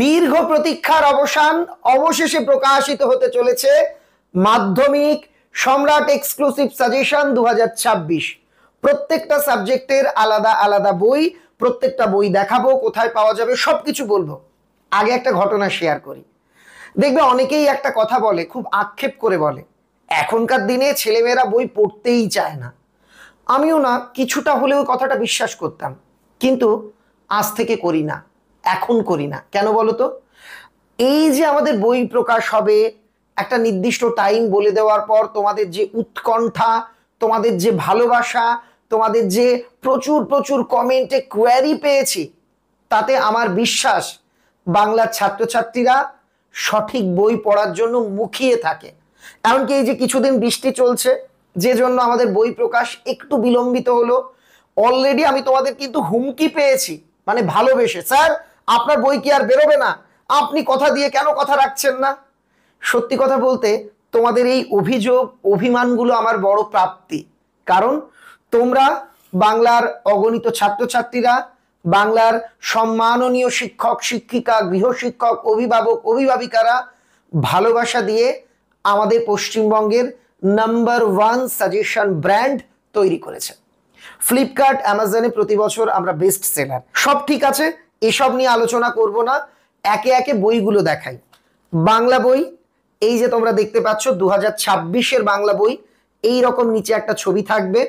দীর্ঘ প্রতীক্ষার অবসান অবশেষে প্রকাশিত হতে চলেছে মাধ্যমিক সম্রাট এক্সক্লুসিভ সাজেশন 2026। প্রত্যেকটা সাবজেক্টের আলাদা আলাদা বই, প্রত্যেকটা বই দেখাবো, কোথায় পাওয়া যাবে সবকিছু বলবো। আগে একটা ঘটনা শেয়ার করি। দেখবে অনেকেই একটা কথা বলে, খুব আক্ষেপ করে বলে, এখনকার দিনে ছেলেমেয়েরা বই পড়তেই চায় না। আমিও না কিছুটা হলেও কথাটা বিশ্বাস করতাম, কিন্তু আজ থেকে করি না, এখন করি না। কেন বলো তো? এই যে আমাদের বই প্রকাশ হবে, একটা নির্দিষ্ট টাইম বলে দেওয়ার পর তোমাদের যে উৎকণ্ঠা, তোমাদের যে ভালোবাসা, তোমাদের যে প্রচুর প্রচুর কমেন্টে কোয়ারি পেয়েছি, তাতে আমার বিশ্বাস বাংলার ছাত্রছাত্রীরা সঠিক বই পড়ার জন্য মুখিয়ে থাকে। এমনকি এই যে কিছুদিন বৃষ্টি চলছে, যে জন্য আমাদের বই প্রকাশ একটু বিলম্বিত হলো। অলরেডি আমি তোমাদের কিন্তু হুমকি পেয়েছি, মানে ভালোবেসে, স্যার আপনার বই কি আর বেরোবে না? আপনি কথা দিয়ে কেন কথা রাখছেন না? সত্যি কথা বলতে তোমাদের এই অভিযোগ অভিমানগুলো আমার বড় প্রাপ্তি। কারণ তোমরা বাংলার অগণিত ছাত্রছাত্রীরা, বাংলার সম্মাননীয় শিক্ষক শিক্ষিকা, গৃহশিক্ষক, অভিভাবক অভিভাবিকারা ভালোবাসা দিয়ে আমাদের পশ্চিমবঙ্গের নাম্বার 1 সাজেশন ব্র্যান্ড তৈরি করেছে। ফ্লিপকার্ট, অ্যামাজনে প্রতি বছর আমরা বেস্ট সেলার। সব ঠিক আছে, এসব নিয়ে আলোচনা করব না, একে একে বইগুলো দেখাই। বাংলা বই, এই যে তোমরা দেখতে পাচ্ছ 2026-এর বাংলা বই, এই রকম নিচে একটা ছবি থাকবে,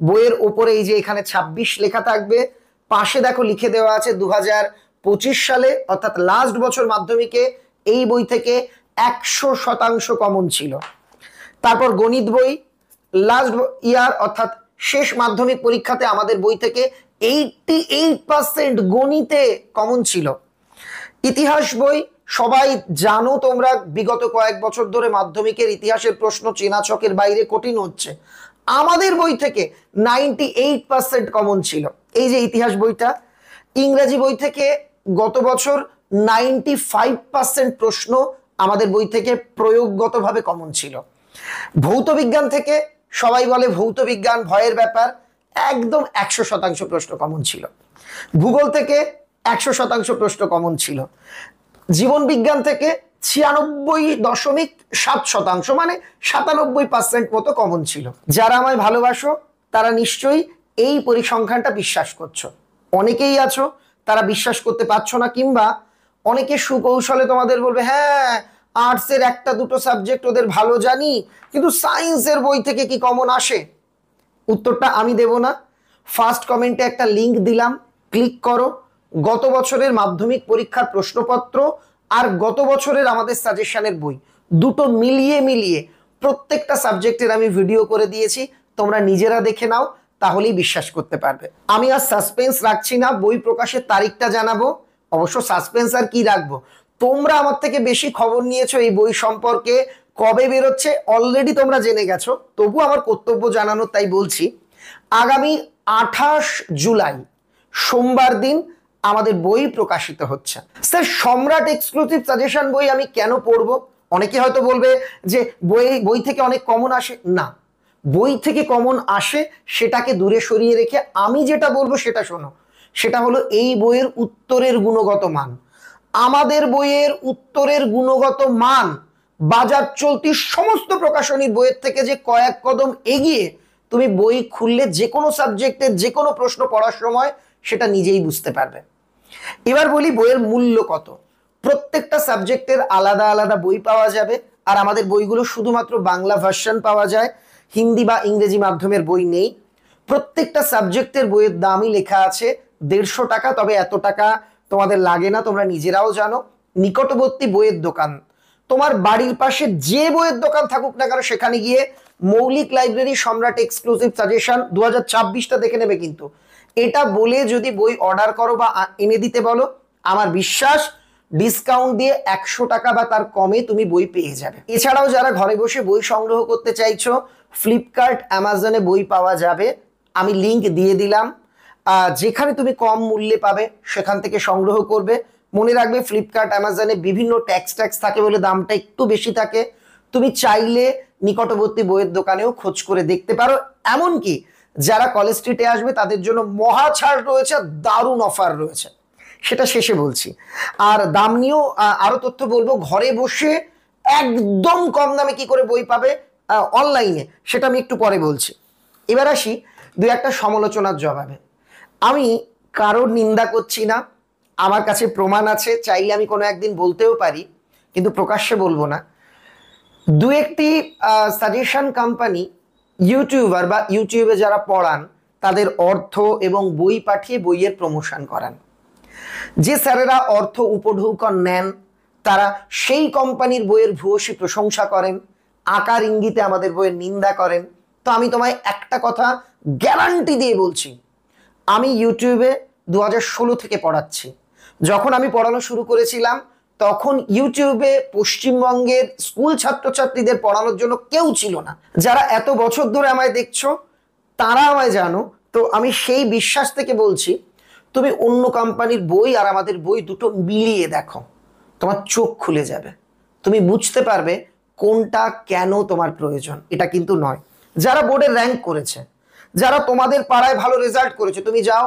বইয়ের ওপরে এই যে এখানে 26 লেখা থাকবে, পাশে দেখো লিখে দেওয়া আছে 2025 সালে, অর্থাৎ লাস্ট বছর মাধ্যমিকে এই বই থেকে 100% কমন ছিল। তারপর গণিত বই, লাস্ট ইয়ার অর্থাৎ শেষ মাধ্যমিক পরীক্ষাতে আমাদের বই থেকে 88% গণিতে কমন ছিল। ইতিহাস বই, সবাই জানো তোমরা বিগত কয়েক বছর ধরে মাধ্যমিকের ইতিহাসের প্রশ্ন চেনা ছকের বাইরে কঠিন হচ্ছে, আমাদের বই থেকে 98% কমন ছিল। এই যে ইতিহাস বইটা। ইংরেজি বই থেকে গত বছর 95% প্রশ্ন আমাদের বই থেকে প্রয়োগগতভাবে কমন ছিল। ভৌত বিজ্ঞান থেকে, সবাই বলে ভৌত বিজ্ঞান ভয়ের ব্যাপার, একদম 100% প্রশ্ন কমন ছিল। ভূগোল থেকে 100% প্রশ্ন কমন ছিল। জীবন বিজ্ঞান থেকে 96.7%, মানে 97% মতো কমন ছিল। যারা আমায় ভালোবাসো তারা নিশ্চয়ই এই পরিসংখ্যানটা বিশ্বাস করছো। অনেকেই আছো তারা বিশ্বাস করতে পারছো না, কিংবা অনেকে সুকৌশলে তোমাদের বলবে, হ্যাঁ আর্টসের একটা দুটো সাবজেক্ট ওদের ভালো জানি, কিন্তু সায়েন্সের বই থেকে কি কমন আসে? উত্তরটা আমি দেব না। ফার্স্ট কমেন্টে একটা লিংক দিলাম, ক্লিক করো। গত বছরের মাধ্যমিক পরীক্ষার প্রশ্নপত্র আর গত বছরের আমাদের সাজেশনের বই দুটো মিলিয়ে প্রত্যেকটা সাবজেক্টের আমি ভিডিও করে দিয়েছি, তোমরা নিজেরা দেখে নাও, তাহলেই বিশ্বাস করতে পারবে। আমি আর সাসপেন্স রাখছি না, বই প্রকাশের তারিখটা জানাবো। অবশ্য সাসপেন্স আর কি রাখবো, তোমরা আমার থেকে বেশি খবর নিয়েছো এই বই সম্পর্কে, কবে বেরোচ্ছে অলরেডি তোমরা জেনে গেছো, তবু আমার কর্তব্য জানানো, তাই বলছি। আগামী 28 জুলাই সোমবার দিন আমাদের বই প্রকাশিত হচ্ছে। স্যার সম্রাট এক্সক্লুসিভ সাজেশন বই আমি কেন পড়বো? অনেকে হয়তো বলবে যে বই থেকে অনেক কমন আসে। না, বই থেকে কমন আসে সেটাকে দূরে সরিয়ে রেখে আমি যেটা বলবো সেটা শোনো। সেটা হলো এই বইয়ের উত্তরের গুণগত মান। আমাদের বইয়ের উত্তরের গুণগত মান বাজার চলতি সমস্ত প্রকাশনীর বইয়ের থেকে যে কয়েক কদম এগিয়ে। তুমি বই খুললে যে কোনো সাবজেক্টের যে কোনো প্রশ্ন পড়ার সময় সেটা নিজেই বুঝতে পারবে। এবার বলি বইয়ের মূল্য কত। প্রত্যেকটা সাবজেক্টের আলাদা আলাদা বই পাওয়া যাবে, আর আমাদের বইগুলো শুধুমাত্র বাংলা ভার্সন পাওয়া যায়, হিন্দি বা ইংরেজি মাধ্যমের বই নেই। প্রত্যেকটা সাবজেক্টের বইয়ের দামই লেখা আছে 150 টাকা, তবে এত টাকা তোমাদের লাগে না, তোমরা নিজেরাও জানো। নিকটবর্তী বইয়ের দোকান, তোমার বাড়ির পাশে যে বইয়ের দোকান থাকুক না কেন, সেখানে গিয়ে মৌলিক লাইব্রেরি সম্রাট এক্সক্লুসিভ সাজেশন 2026টা দেখে নেবে। কিন্তু এটা বলে যদি বই অর্ডার করো বা এনে দিতে বলো, আমার বিশ্বাস ডিসকাউন্ট দিয়ে 100 টাকা বা তার কমে তুমি বই পেয়ে যাবে। এছাড়াও যারা ঘরে বসে বই সংগ্রহ করতে চাইছো, ফ্লিপকার্ট, অ্যামাজনে বই পাওয়া যাবে, আমি লিংক দিয়ে দিলাম। যেখানে তুমি কম মূল্যে পাবে সেখান থেকে সংগ্রহ করবে। মনে রাখবে ফ্লিপকার্ট, অ্যামাজনে বিভিন্ন ট্যাক্স থাকে বলে দামটা একটু বেশি থাকে। তুমি চাইলে নিকটবর্তী বইয়ের দোকানেও খোঁজ করে দেখতে পারো। এমনকি যারা কলেজ স্ট্রিটে আসবে তাদের জন্য মহা ছাড় রয়েছে, দারুণ অফার রয়েছে। সেটা শেষে বলছি। আর দাম নিয়েও আরো তথ্য বলবো, ঘরে বসে একদম কম দামে কি করে বই পাবে অনলাইনে, সেটা আমি একটু পরে বলছি। এবার আসি দুই একটা সমালোচনার জবাবে। আমি কারোর নিন্দা করছি না, আমার কাছে প্রমাণ আছে, চাইলে আমি কোনো একদিন বলতেও পারি, কিন্তু প্রকাশ্যে বলবো না। দু একটি সাজেশন কোম্পানি ইউটিউবার বা ইউটিউবে যারা পড়ান তাদের অর্থ এবং বই পাঠিয়ে বইয়ের প্রমোশন করান। যে স্যারেরা অর্থ উপঢৌকন নেন তারা সেই কোম্পানির বইয়ের ভূয়সী প্রশংসা করেন, আকার ইঙ্গিতে আমাদের বইয়ের নিন্দা করেন। তো আমি তোমায় একটা কথা গ্যারান্টি দিয়ে বলছি, আমি ইউটিউবে 2016 থেকে পড়াচ্ছি। যখন আমি পড়ানো শুরু করেছিলাম তখন ইউটিউবে পশ্চিমবঙ্গের স্কুল ছাত্রছাত্রীদের পড়ানোর জন্য কেউ ছিল না। যারা এত বছর ধরে আমায় দেখছো তারা আমায় জানো। তো আমি সেই বিশ্বাস থেকে বলছি, তুমি অন্য কোম্পানির বই আর আমাদের বই দুটো মিলিয়ে দেখো, তোমার চোখ খুলে যাবে, তুমি বুঝতে পারবে কোনটা কেন তোমার প্রয়োজন। এটা কিন্তু নয়, যারা বোর্ডে র্যাঙ্ক করেছে, যারা তোমাদের পাড়ায় ভালো রেজাল্ট করেছে, তুমি যাও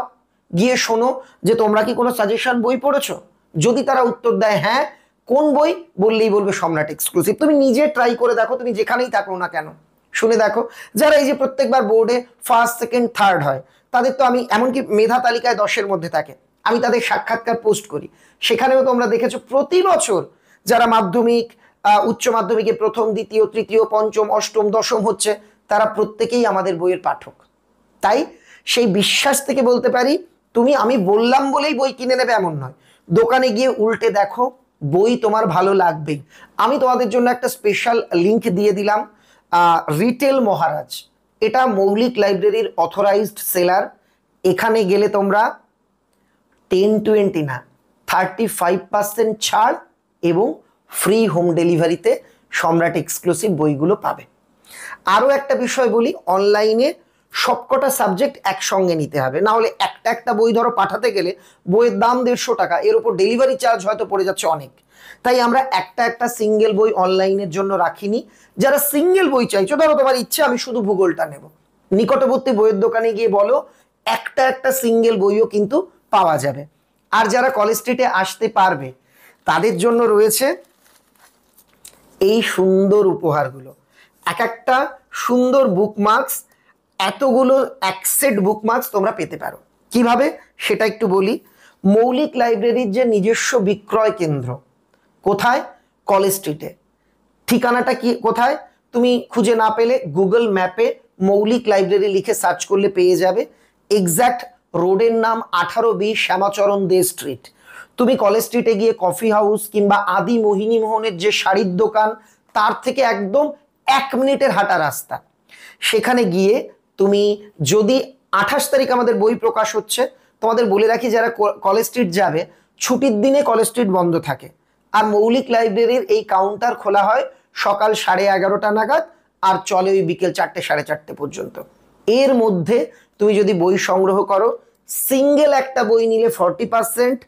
গিয়ে শোনো যে তোমরা কি কোনো সাজেশন বই পড়েছো। যদি তারা উত্তর দেয় হ্যাঁ, কোন বই বললেই বলবে সম্রাট এক্সক্লুসিভ। তুমি নিজে ট্রাই করে দেখো, তুমি যেখানেই থাকো না কেন, শুনে দেখো। যারা এই যে প্রত্যেকবার বোর্ডে ফার্স্ট সেকেন্ড থার্ড হয়, তাদের তো আমি এমনকি মেধা তালিকায় 10-এর মধ্যে থাকে, আমি তাদের সাক্ষাৎকার পোস্ট করি, সেখানেও তোমরা দেখেছো প্রতি বছর যারা মাধ্যমিক উচ্চ মাধ্যমিকে প্রথম দ্বিতীয় তৃতীয় পঞ্চম অষ্টম দশম হচ্ছে, তারা প্রত্যেকেই আমাদের বইয়ের পাঠক। তাই সেই বিশ্বাস থেকে বলতে পারি, তুমি আমি বললাম বলেই বই কিনে নেবে এমন নয়, দোকানে গিয়ে উল্টে দেখো, বই তোমার ভালো লাগবেই। আমি তোমাদের জন্য একটা স্পেশাল লিংক দিয়ে দিলাম, রিটেল মহারাজ, এটা মৌলিক লাইব্রেরির অথরাইজড সেলার। এখানে গেলে তোমরা 10-20 না 35% ছাড় এবং ফ্রি হোম ডেলিভারিতে সম্রাট এক্সক্লুসিভ বইগুলো পাবে। আরও একটা বিষয় বলি, অনলাইনে সবকটা সাবজেক্ট একসঙ্গে নিতে হবে, না হলে একটা একটা বই ধরো পাঠাতে গেলে বইয়ের দাম 150 টাকা, এর উপর ডেলিভারি চার্জ হয়তো পড়ে যাচ্ছে অনেক। তাই আমরা একটা একটা সিঙ্গেল বই অনলাইনের জন্য রাখিনি। যারা সিঙ্গেল বই চাইছো, ধরো তোমার ইচ্ছে আমি শুধু ভূগোলটা নেব, নিকটবর্তী বইয়ের দোকানে গিয়ে বলো, একটা একটা সিঙ্গেল বইও কিন্তু পাওয়া যাবে। আর যারা কলেজ স্ট্রিটে আসতে পারবে তাদের জন্য রয়েছে এই সুন্দর উপহারগুলো, এক একটা সুন্দর বুকমার্কস। এতগুলো এক সেট বুকমার্কস তোমরা পেতে পারো কিভাবে সেটা একটু বলি। মৌলিক লাইব্রেরির যে নিজস্ব বিক্রয় কেন্দ্র, কোথায়? কলেজ স্ট্রিটে। ঠিকানাটা কি কোথায় তুমি খুঁজে না পেলে গুগল ম্যাপে মৌলিক লাইব্রেরি লিখে সার্চ করলে পেয়ে যাবে। এক্স্যাক্ট রোডের নাম 18-20 শ্যামাচরণ দে স্ট্রিট। তুমি কলেজ স্ট্রিটে গিয়ে কফি হাউস কিংবা আদি মোহিনী মোহনের যে শাড়ির দোকান, তার থেকে একদম 1 মিনিটের হাঁটা রাস্তা। সেখানে গিয়ে তুমি যদি 28 তারিখ আমাদের বই প্রকাশ হচ্ছে, তোমাদের বলে রাখি যারা কলেজ স্ট্রিট যাবে, ছুটির দিনে কলেজ স্ট্রিট বন্ধ থাকে, আর মৌলিক লাইব্রেরির এই কাউন্টার খোলা হয় সকাল 11:30 নাগাদ আর চলে ওই বিকেল 4-4:30 পর্যন্ত। এর মধ্যে তুমি যদি বই সংগ্রহ করো, সিঙ্গেল একটা বই নিলে 40%,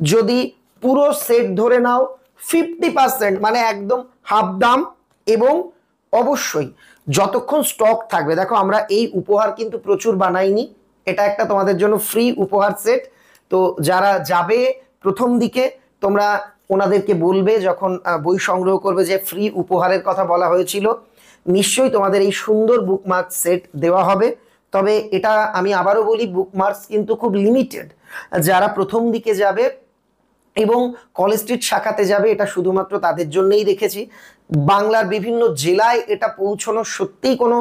যদি পুরো সেট ধরে নাও 50%, মানে একদম হাফ দাম। এবং অবশ্যই যতক্ষণ স্টক থাকবে, দেখো আমরা এই উপহার কিন্তু প্রচুর বানাইনি, এটা একটা তোমাদের জন্য ফ্রি উপহার সেট। তো যারা যাবে প্রথম দিকে, তোমরা ওনাদেরকে বলবে যখন বই সংগ্রহ করবে যে ফ্রি উপহারের কথা বলা হয়েছিল, নিশ্চয়ই তোমাদের এই সুন্দর বুকমার্ক সেট দেওয়া হবে। তবে এটা আমি আবারও বলি, বুকমার্কস কিন্তু খুব লিমিটেড। যারা প্রথম দিকে যাবে এবং কলেজ স্ট্রিট শাখাতে যাবে, এটা শুধুমাত্র তাদের জন্যই রেখেছি। বাংলার বিভিন্ন জেলায় এটা পৌঁছানোর সত্যিই কোনো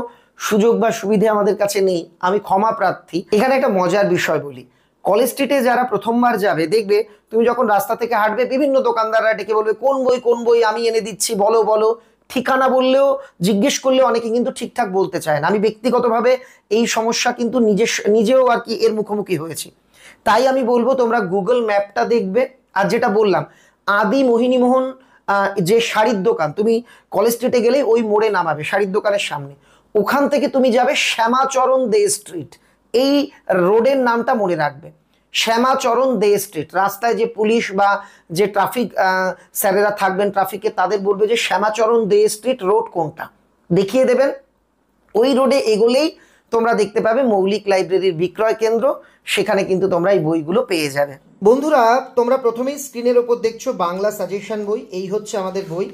সুযোগ বা সুবিধে আমাদের কাছে নেই, আমি ক্ষমা প্রার্থী। এখানে একটা মজার বিষয় বলি, কলেজ স্ট্রিটে যারা প্রথমবার যাবে, দেখবে তুমি যখন রাস্তা থেকে হাঁটবে বিভিন্ন দোকানদাররা ডেকে বলবে কোন বই আমি এনে দিচ্ছি, বলো বলো। ঠিকানা বললেও, জিজ্ঞেস করলে অনেকে কিন্তু ঠিকঠাক বলতে চায় না। আমি ব্যক্তিগতভাবে এই সমস্যা কিন্তু নিজেও আর কি এর মুখোমুখি হয়েছি। তাই আমি বলবো তোমরা গুগল ম্যাপটা দেখবে। আর যেটা বললাম, আদি মোহিনী মোহন যে শাড়ির দোকান, তুমি কলেজ স্ট্রিটে গেলে ওই মোড়ে নামাবে শাড়ির দোকানের সামনে, ওখান থেকে তুমি যাবে শ্যামাচরণ দে স্ট্রিট। এই রোডের নামটা মনে রাখবে, শ্যামাচরণ দে স্ট্রিট। রাস্তায় যে পুলিশ বা যে ট্রাফিক স্যারেরা থাকবেন ট্রাফিকে, তাদের বলবে যে শ্যামাচরণ দে স্ট্রিট রোড কোনটা, দেখিয়ে দেবেন। ওই রোডে এগোলেই তোমরা দেখতে পাবে মৌলিক লাইব্রেরির বিক্রয় কেন্দ্র, সেখানে কিন্তু তোমরা এই বইগুলো পেয়ে যাবে। বন্ধুরা, তোমরা প্রথমেই স্ক্রিনের ওপর দেখছো বাংলা সাজেশন বই। এই হচ্ছে আমাদের বই,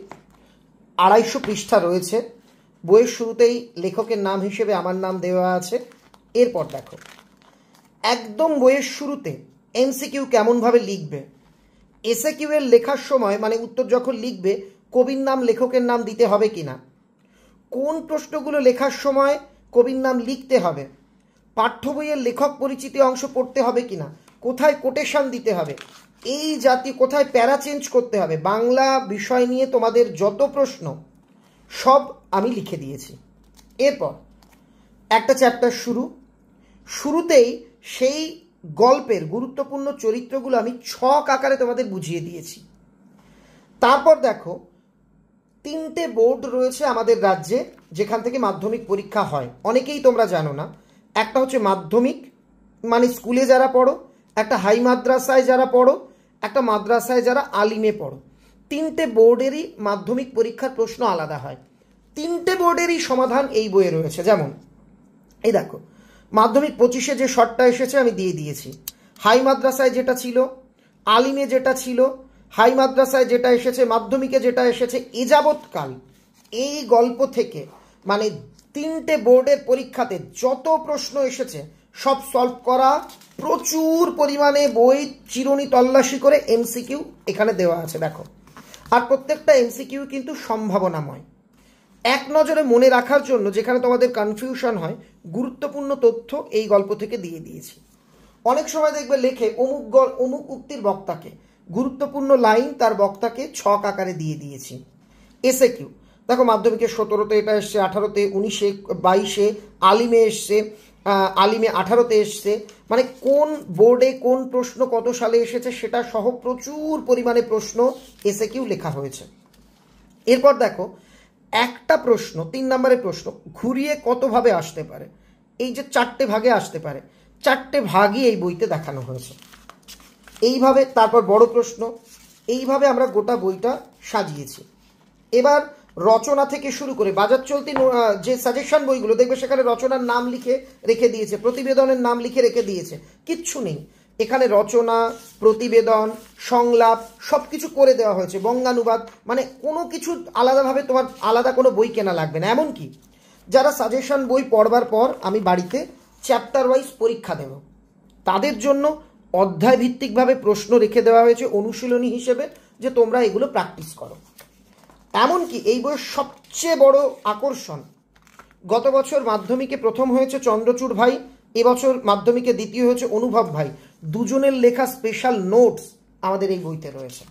250 পৃষ্ঠা রয়েছে। বইয়ের শুরুতেই লেখকের নাম হিসেবে আমার নাম দেওয়া আছে। এরপর দেখো, একদম বইয়ের শুরুতে এমসিকিউ কেমনভাবে লিখবে, এসএকিউ এর লেখার সময় মানে উত্তর যখন লিখবে কবির নাম লেখকের নাম দিতে হবে কিনা, কোন প্রশ্নগুলো লেখার সময় কবির নাম লিখতে হবে, পাঠ্য বইয়ের লেখক পরিচিতি অংশ পড়তে হবে কিনা, কোথায় কোটেশন দিতে হবে, এই জাতীয় কোথায় প্যারা চেঞ্জ করতে হবে, বাংলা বিষয় নিয়ে তোমাদের যত প্রশ্ন সব আমি লিখে দিয়েছি। এরপর একটা চ্যাপ্টার শুরুতেই সেই গল্পের গুরুত্বপূর্ণ চরিত্রগুলো আমি ছক আকারে তোমাদের বুঝিয়ে দিয়েছি। তারপর দেখো, 3টে বোর্ড রয়েছে আমাদের রাজ্যে যেখান থেকে মাধ্যমিক পরীক্ষা হয়। অনেকেই তোমরা জানো না। একটা হচ্ছে মাধ্যমিক মানে স্কুলে যারা পড়ো, একটা হাই মাদ্রাসায় যারা পড়ো, একটা মাদ্রাসায় যারা আলিমে পড়ো। 3টে বোর্ডেরই মাধ্যমিক পরীক্ষার প্রশ্ন আলাদা হয়। 3টে বোর্ডেরই সমাধান এই বইয়ে রয়েছে। যেমন এই দেখো, মাধ্যমিক 25-এ যে শর্টটা এসেছে আমি দিয়ে দিয়েছি। হাই মাদ্রাসায় যেটা ছিল, আলিমে যেটা ছিল, হাই মাদ্রাসায় যেটা এসেছে, মাধ্যমিকে যেটা এসেছে, এ যাবৎকাল এই গল্প থেকে মানে 3টে বোর্ডের পরীক্ষাতে যত প্রশ্ন এসেছে সব সলভ করা। প্রচুর পরিমাণে বই চিরুনি তল্লাশি করে এমসিকিউ এখানে দেওয়া আছে দেখো। আর প্রত্যেকটা এমসিকিউ কিন্তু সম্ভাবনাময়। এক নজরে মনে রাখার জন্য যেখানে তোমাদের কনফিউশন হয়, গুরুত্বপূর্ণ তথ্য এই গল্প থেকে দিয়ে দিয়েছি। অনেক সময় দেখবে লেখে অমুক উক্তির বক্তাকে, গুরুত্বপূর্ণ লাইন তার বক্তাকে ছক আকারে দিয়ে দিয়েছি। এসএকিউ দেখো, মাধ্যমিকে 17-তে এটা এসছে, 18-তে, 19-এ, 22-এ, আলিমে এসছে, আলিমে 18-তে এসছে, মানে কোন বোর্ডে কোন প্রশ্ন কত সালে এসেছে সেটা সহ প্রচুর পরিমাণে প্রশ্ন এসএকিউ লেখা হয়েছে। এরপর দেখো, একটা প্রশ্ন 3 নম্বরের প্রশ্ন ঘুরিয়ে কতভাবে আসতে পারে, এই যে 4টে ভাগে আসতে পারে, 4টে ভাগই এই বইতে দেখানো হয়েছে এইভাবে। তারপর বড় প্রশ্ন, এইভাবে আমরা গোটা বইটা সাজিয়েছি। এবার রচনা থেকে শুরু করে বাজার চলতি যে সাজেশন বইগুলো দেখবে সেখানে রচনার নাম লিখে রেখে দিয়েছে, প্রতিবেদনের নাম লিখে রেখে দিয়েছে, কিচ্ছু নেই এখানে। রচনা, প্রতিবেদন, সংলাপ সব কিছু করে দেওয়া হয়েছে, বঙ্গানুবাদ, মানে কোনো কিছু আলাদাভাবে তোমার আলাদা কোনো বই কেনা লাগবে না। এমনকি যারা সাজেশন বই পড়বার পর আমি বাড়িতে চ্যাপ্টার ওয়াইজ পরীক্ষা দেব, তাদের জন্য অধ্যায় ভিত্তিকভাবে প্রশ্ন রেখে দেওয়া হয়েছে অনুশীলনী হিসেবে, যে তোমরা এগুলো প্র্যাকটিস করো। এমনকি এই বইয়ের সবচেয়ে বড় আকর্ষণ, গত বছর মাধ্যমিকে প্রথম হয়েছে চন্দ্রচূড় ভাই, এবছর মাধ্যমিকে দ্বিতীয় হয়েছে অনুভব ভাই। দুজনের লেখা স্পেশাল নোটস আমাদের এই বইতে রয়েছে।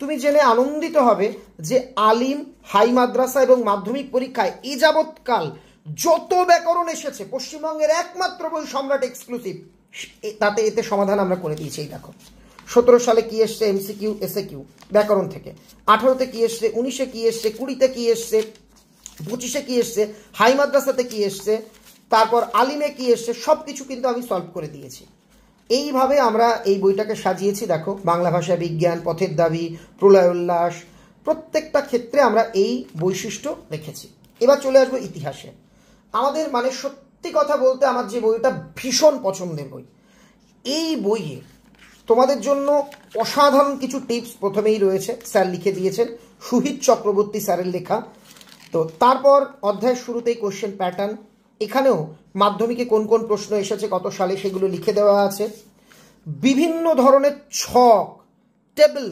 তুমি জেনে আনন্দিত হবে যে আলিম, হাই মাদ্রাসা এবং মাধ্যমিক পরীক্ষায় এ যাবৎকাল যত ব্যাকরণ এসেছে, পশ্চিমবঙ্গের একমাত্র বই সম্রাট এক্সক্লুসিভ, তাতে এতে সমাধান আমরা করে দিয়েছি। এই দেখো, 17 সালে কি এসছে এমসিকিউ এসএকিউ ব্যাকরণ থেকে, 18-তে কি এসছে, 19-এ কি এসছে, 20-তে কি এসছে, 25-এ কি এসছে, হাই মাদ্রাসাতে কি এসছে, তারপর আলিমে কি এসছে, সব কিছু কিন্তু আমি সলভ করে দিয়েছি। এইভাবে আমরা এই বইটাকে সাজিয়েছি। দেখো, বাংলা ভাষা বিজ্ঞান, পথের দাবি, প্রলয় উল্লাস, প্রত্যেকটা ক্ষেত্রে আমরা এই বৈশিষ্ট্য রেখেছি। এবার চলে আসবো ইতিহাসে। আমাদের মানে সত্যি কথা বলতে আমার যে বইটা ভীষণ পছন্দের বই, এই বইয়ে তোমাদের জন্য অসাধারণ কিছু টিপস প্রথমেই রয়েছে, স্যার লিখে দিয়েছেন, সুহিত চক্রবর্তী স্যারের লেখা। তো তারপর অধ্যায়ের শুরুতেই কোশ্চেন প্যাটার্ন, এখানেও মাধ্যমিকে কোন কোন প্রশ্ন এসেছে কত সালে সেগুলো লিখে দেওয়া আছে। বিভিন্ন ধরনের ছক, টেবিল,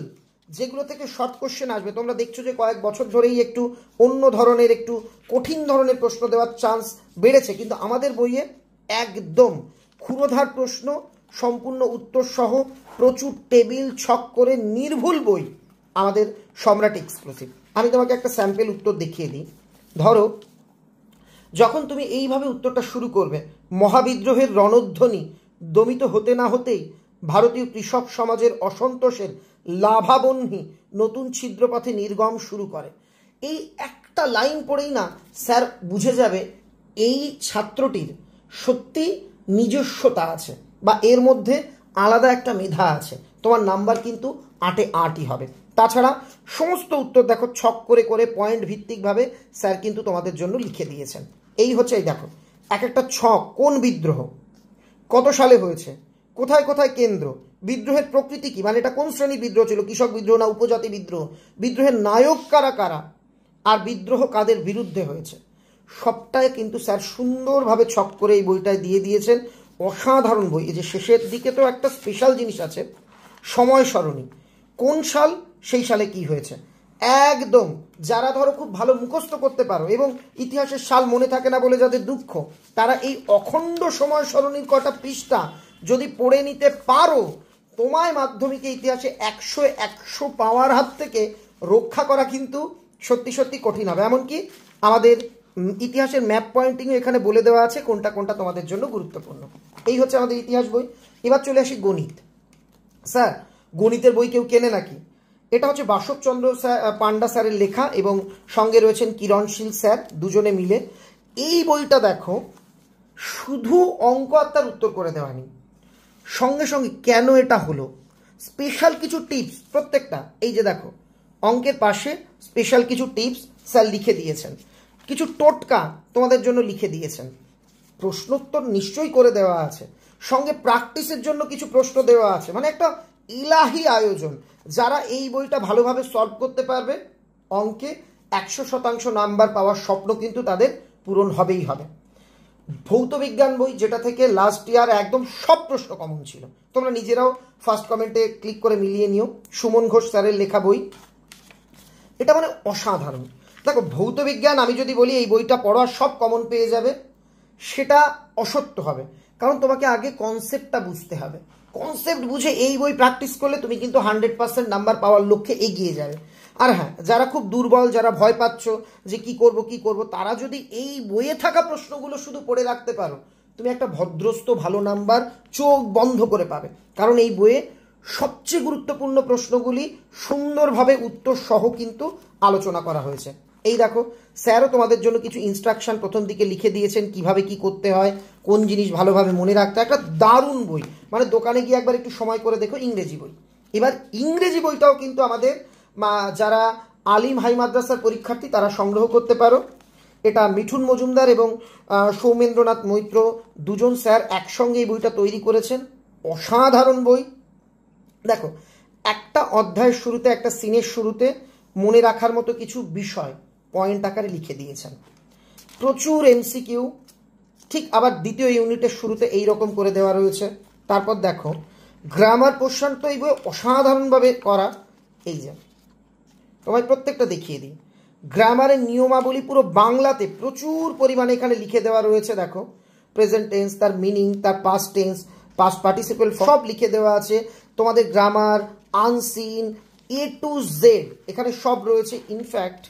যেগুলো থেকে শর্ট কোশ্চেন আসবে। তোমরা দেখছো যে কয়েক বছর ধরেই একটু অন্য ধরনের, একটু কঠিন ধরনের প্রশ্ন দেওয়ার চান্স বেড়েছে, কিন্তু আমাদের বইয়ে একদম ক্ষুরোধার প্রশ্ন, সম্পূর্ণ উত্তর সহ প্রচুর টেবিল ছক করে নির্ভুল বই আমাদের সম্রাট এক্সক্লুসিভ। আমি তোমাকে একটা স্যাম্পল উত্তর দেখিয়ে দিই। ধরো, যখন তুমি এইভাবে উত্তরটা শুরু করবে, মহাবিদ্রোহের রণধ্বনি দমিত হতে না হতেই ভারতীয় কৃষক সমাজের অসন্তোষের লাভাবহ্নি নতুন ছিদ্রপথে নির্গম শুরু করে। এই একটা লাইন পড়েই না স্যার বুঝে যাবে এই ছাত্রটির সত্যি নিজস্বতা আছে বা এর মধ্যে আলাদা একটা মেধা আছে। তোমার নাম্বার কিন্তু 8-এ 8ই হবে। তাছাড়া সমস্ত উত্তর দেখো ছক করে করে পয়েন্ট ভিত্তিকভাবে স্যার কিন্তু তোমাদের জন্য লিখে দিয়েছেন। এই হচ্ছে, এই দেখো এক একটা ছক, কোন বিদ্রোহ, কত সালে হয়েছে, কোথায় কোথায় কেন্দ্র, বিদ্রোহের প্রকৃতি কি, মানে এটা কোন শ্রেণীর বিদ্রোহ ছিল, কৃষক বিদ্রোহ না উপজাতি বিদ্রোহ, বিদ্রোহের নায়ক কারা কারা, আর বিদ্রোহ কাদের বিরুদ্ধে হয়েছে, সবটাই কিন্তু স্যার সুন্দরভাবে ছক করে এই বইটায় দিয়ে দিয়েছেন। অসাধারণ বই। এই যে শেষের দিকে তো একটা স্পেশাল জিনিস আছে, সময় সরণি, কোন সাল সেই সালে কি হয়েছে, একদম যারা ধরো খুব ভালো মুখস্থ করতে পারো এবং ইতিহাসের সাল মনে থাকে না বলে যাদের দুঃখ, তারা এই অখণ্ড সময় সরণির কটা পৃষ্ঠা যদি পড়ে নিতে পারো, তোমায় মাধ্যমিকে ইতিহাসে 100 পাওয়ার হাত থেকে রক্ষা করা কিন্তু সত্যি সত্যি কঠিন হবে। এমনকি আমাদের ইতিহাসের ম্যাপ পয়েন্টিংও এখানে বলে দেওয়া আছে কোনটা কোনটা তোমাদের জন্য গুরুত্বপূর্ণ। এই হচ্ছে আমাদের ইতিহাস বই। এবার চলে আসি গণিত। স্যার গণিতের বই কেউ কেনে নাকি? এটা হচ্ছে বাসবচন্দ্র পান্ডা স্যারের লেখা এবং সঙ্গে রয়েছেন কিরণশীল স্যার, দুজনে মিলে। এই বইটা দেখো, শুধু অঙ্ক আর তার উত্তর করে দেওয়া নেই, সঙ্গে সঙ্গে কেন এটা হলো, স্পেশাল কিছু টিপস প্রত্যেকটা। এই যে দেখো অঙ্কের পাশে স্পেশাল কিছু টিপস স্যার লিখে দিয়েছেন, কিছু টোটকা তোমাদের জন্য লিখে দিয়েছেন, প্রশ্নোত্তর নিশ্চয়ই করে দেওয়া আছে, সঙ্গে প্র্যাকটিসের জন্য কিছু প্রশ্ন দেওয়া আছে, মানে একটা ইলাহি আয়োজন। যারা এই বইটা ভালোভাবে সলভ করতে পারবে, অঙ্কে 100% নাম্বার পাওয়ার স্বপ্ন কিন্তু তাদের পূরণ হবেই হবে। ভৌত বিজ্ঞান বই, যেটা থেকে লাস্ট ইয়ার একদম সব প্রশ্ন কমন ছিল, তোমরা নিজেরাও ফার্স্ট কমেন্টে ক্লিক করে মিলিয়ে নিও, সুমন ঘোষ স্যারের লেখা বই। এটা মানে অসাধারণ। দেখো ভৌত বিজ্ঞান আমি যদি বলি এই বইটা পড়ো আর সব কমন পেয়ে যাবে, সেটা অসত্য হবে, কারণ তোমাকে আগে কনসেপ্টটা বুঝতে হবে। কনসেপ্ট বুঝে এই বই প্র্যাকটিস করলে তুমি কিন্তু 100% নাম্বার পাওয়ার লক্ষ্যে এগিয়ে যাবে। আর হ্যাঁ, যারা খুব দুর্বল, যারা ভয় পাচ্ছ যে কি করব, তারা যদি এই বইয়ে থাকা প্রশ্নগুলো শুধু পড়ে রাখতে পারো, তুমি একটা ভদ্রস্থ ভালো নাম্বার চোখ বন্ধ করে পাবে। কারণ এই বইয়ে সবচেয়ে গুরুত্বপূর্ণ প্রশ্নগুলি সুন্দরভাবে উত্তর সহ কিন্তু আলোচনা করা হয়েছে। এই দেখো স্যারও তোমাদের জন্য কিছু ইনস্ট্রাকশন প্রথম দিকে লিখে দিয়েছেন, কিভাবে কি করতে হয়, কোন জিনিস ভালোভাবে মনে রাখতে হয়। একটা দারুণ বই, মানে দোকানে গিয়ে একবার একটু সময় করে দেখো, ইংরেজি বই। এবার ইংরেজি বইটাও কিন্তু আমাদের যারা আলিম হাই মাদ্রাসার পরীক্ষার্থী তারা সংগ্রহ করতে পারো। এটা মিঠুন মজুমদার এবং সৌমেন্দ্রনাথ মৈত্র দুজন স্যার একসঙ্গে এই বইটা তৈরি করেছেন। অসাধারণ বই। দেখো একটা অধ্যায়ের শুরুতে, একটা সিনের শুরুতে মনে রাখার মতো কিছু বিষয় পয়েন্ট আকারে লিখে দিয়েছেন, প্রচুর এমসিকিউ। ঠিক আবার দ্বিতীয় ইউনিটের শুরুতে এই রকম করে দেওয়া রয়েছে। তারপর দেখো গ্রামার পোর্শন তো এই বই অসাধারণভাবে করা। এই যে তোমায় প্রত্যেকটা দেখিয়ে দিই, গ্রামারের নিয়মাবলী পুরো বাংলাতে প্রচুর পরিমাণে এখানে লিখে দেওয়া রয়েছে। দেখো প্রেজেন্ট টেন্স, তার মিনিং, তার পাস্ট টেন্স, পাস্ট পার্টিসিপেল সব লিখে দেওয়া আছে। তোমাদের grammar, unseen, A to Z এখানে সব রয়েছে। ইনফ্যাক্ট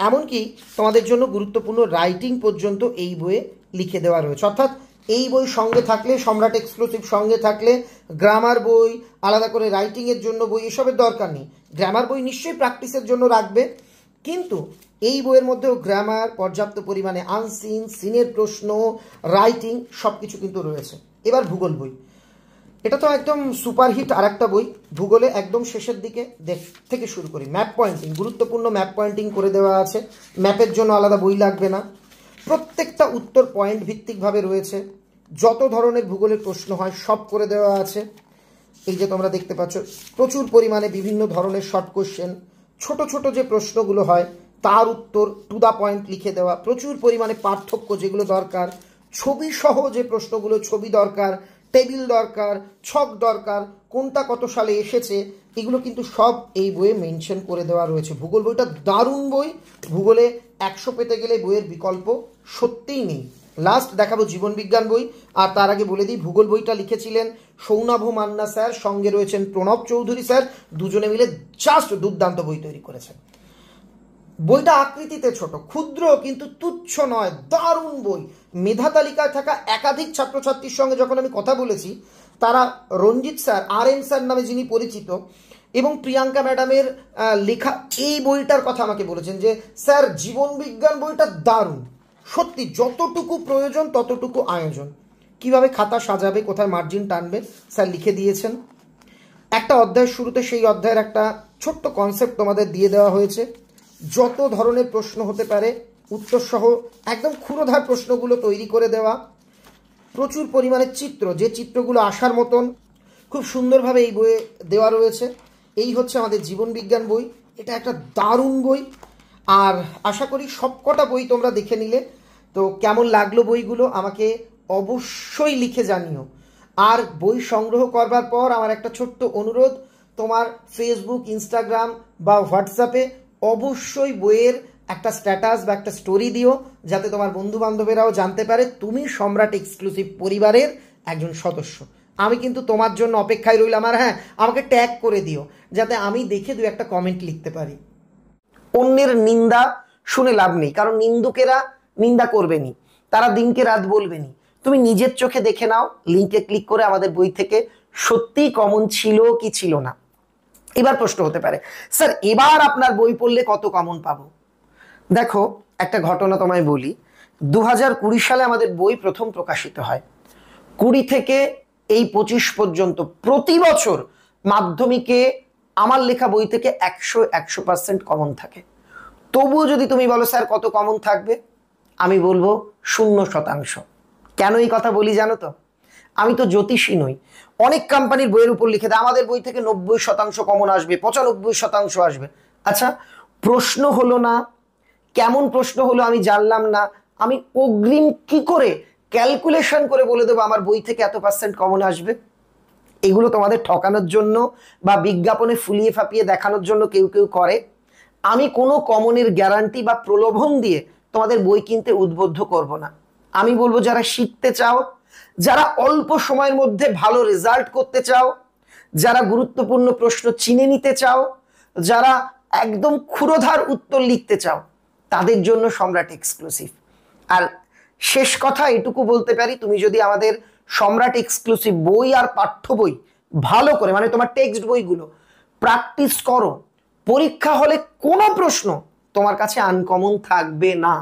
এমনকি তোমাদের জন্য গুরুত্বপূর্ণ রাইটিং পর্যন্ত এই বইয়ে লিখে দেওয়া রয়েছে। অর্থাৎ এই বই সঙ্গে থাকলে, সম্রাট এক্সক্লুসিভ সঙ্গে থাকলে, গ্রামার বই আলাদা করে রাইটিংয়ের জন্য বই এসবের দরকার নেই। গ্রামার বই নিশ্চয়ই প্র্যাকটিসের জন্য রাখবে, কিন্তু এই বইয়ের মধ্যেও গ্রামার, পর্যাপ্ত পরিমাণে আনসিন, সিনের প্রশ্ন, রাইটিং সব কিছু কিন্তু রয়েছে। এবার ভূগোল বই, এটা তো একদম সুপারহিট আর একটা বই। ভূগোলে একদম শেষের দিকে থেকে শুরু করি, ম্যাপ পয়েন্টিং, গুরুত্বপূর্ণ ম্যাপ পয়েন্টিং করে দেওয়া আছে। ম্যাপের জন্য আলাদা বই লাগবে না, প্রত্যেকটা উত্তর পয়েন্ট ভিত্তিকভাবে রয়েছে। যত ধরনের ভূগোলের প্রশ্ন হয় সব করে দেওয়া আছে। এই যে তোমরা দেখতে পাচ্ছ প্রচুর পরিমাণে বিভিন্ন ধরনের শর্ট কোশ্চেন, ছোট ছোট যে প্রশ্নগুলো হয় তার উত্তর টু দা পয়েন্ট লিখে দেওয়া, প্রচুর পরিমাণে পার্থক্য যেগুলো দরকার, ছবি সহ যে প্রশ্নগুলো, ছবি দরকার, টেবিল দরকার, ছক দরকার, কোনটা কত সালে এসেছে, এগুলো কিন্তু সব এই বইয়ে মেনশন করে দেওয়া রয়েছে। ভূগোল বইটা দারুণ বই, ভূগোলে 100 পেতে গেলে বইয়ের বিকল্প সত্যিই নেই। লাস্ট দেখাবো জীবন বিজ্ঞান বই, আর তার আগে বলে দিই ভূগোল বইটা লিখেছিলেন সৌনাভ মান্না স্যার, সঙ্গে রয়েছেন প্রণব চৌধুরী স্যার, দুজনে মিলে জাস্ট দুর্দান্ত বই তৈরি করেছেন। বইটা আকৃতিতে ছোট, ক্ষুদ্র কিন্তু তুচ্ছ নয়, দারুণ বই। মেধা তালিকায় থাকা একাধিক ছাত্রছাত্রীর সঙ্গে যখন আমি কথা বলেছি, তারা রঞ্জিত স্যার, RM স্যার নামে যিনি পরিচিত, এবং প্রিয়াঙ্কা ম্যাডামের লেখা এই বইটার কথা আমাকে বলেছেন যে স্যার জীবন বিজ্ঞান বইটা দারুণ। সত্যি যতটুকু প্রয়োজন ততটুকু আয়োজন, কিভাবে খাতা সাজাবে, কোথায় মার্জিন টানবে স্যার লিখে দিয়েছেন। একটা অধ্যায়ের শুরুতে সেই অধ্যায়ের একটা ছোট্ট কনসেপ্ট তোমাদের দিয়ে দেওয়া হয়েছে, যত ধরনের প্রশ্ন হতে পারে উত্তর সহ একদম ক্ষুরোধার প্রশ্নগুলো তৈরি করে দেওয়া। প্রচুর পরিমাণে চিত্র, যে চিত্রগুলো আসার মতন, খুব সুন্দরভাবে এই বইয়ে দেওয়া রয়েছে। এই হচ্ছে আমাদের জীবন বিজ্ঞান বই, এটা একটা দারুণ বই। আর আশা করি সবকটা বই তোমরা দেখে নিলে। তো কেমন লাগলো বইগুলো আমাকে অবশ্যই লিখে জানিও। আর বই সংগ্রহ করবার পর আমার একটা ছোট্ট অনুরোধ, তোমার ফেসবুক, ইনস্টাগ্রাম বা হোয়াটসঅ্যাপে অবশ্যই বইয়ের একটা স্ট্যাটাস বা একটা স্টোরি দিও, যাতে তোমার বন্ধু বান্ধবেরাও জানতে পারে তুমি সম্রাট এক্সক্লুসিভ পরিবারের একজন সদস্য। আমি কিন্তু তোমার জন্য অপেক্ষায় রইলাম। আর হ্যাঁ, আমাকে ট্যাগ করে দিও যাতে আমি দেখে দু একটা কমেন্ট লিখতে পারি। অন্যের নিন্দা শুনে লাভ নেই, কারণ নিন্দুকেরা নিন্দা করবেনি, তারা দিনকে রাত বলবেনি। তুমি নিজের চোখে দেখে নাও, লিঙ্কে ক্লিক করে আমাদের বই থেকে সত্যিই কমন ছিল কি ছিল না। এবার প্রশ্ন হতে পারে, স্যার এবার আপনার বই পড়লে কত কমন পাবো? দেখো, একটা ঘটনা তোমায় বলি। 2020 সালে আমাদের বই প্রথম প্রকাশিত হয়। 20 থেকে এই 25 পর্যন্ত প্রতি বছর মাধ্যমিকে আমার লেখা বই থেকে 100% কমন থাকে। তবুও যদি তুমি বলো স্যার কত কমন থাকবে, আমি বলবো 0%। কেন এই কথা বলি জানো তো? আমি তো জ্যোতিষী নই। অনেক কোম্পানির বইয়ের উপর লিখে দেয় আমাদের বই থেকে 90% কমন আসবে, 95% আসবে। আচ্ছা, প্রশ্ন হলো না, কেমন প্রশ্ন হলো আমি জানলাম না, আমি অগ্রিম কি করে ক্যালকুলেশন করে বলে দেবো আমার বই থেকে এত পার্সেন্ট কমন আসবে? এগুলো তোমাদের ঠকানোর জন্য বা বিজ্ঞাপনে ফুলিয়ে ফাঁপিয়ে দেখানোর জন্য কেউ কেউ করে। আমি কোনো কমনের গ্যারান্টি বা প্রলোভন দিয়ে তোমাদের বই কিনতে উদ্বুদ্ধ করব না। আমি বলবো যারা শিখতে চাও, যারা অল্প সময়ের মধ্যে ভালো রেজাল্ট করতে চাও, যারা গুরুত্বপূর্ণ প্রশ্ন চিনে নিতে চাও, যারা একদম ক্ষুরোধার উত্তর লিখতে চাও, তাদের জন্য সম্রাট এক্সক্লুসিভ। আর শেষ কথা এটুকু বলতে পারি, তুমি যদি আমাদের সম্রাট এক্সক্লুসিভ বই আর পাঠ্য বই ভালো করে, মানে তোমার টেক্সট বইগুলো প্র্যাকটিস করো, পরীক্ষা হলে কোনো প্রশ্ন তোমার কাছে আনকমন থাকবে না।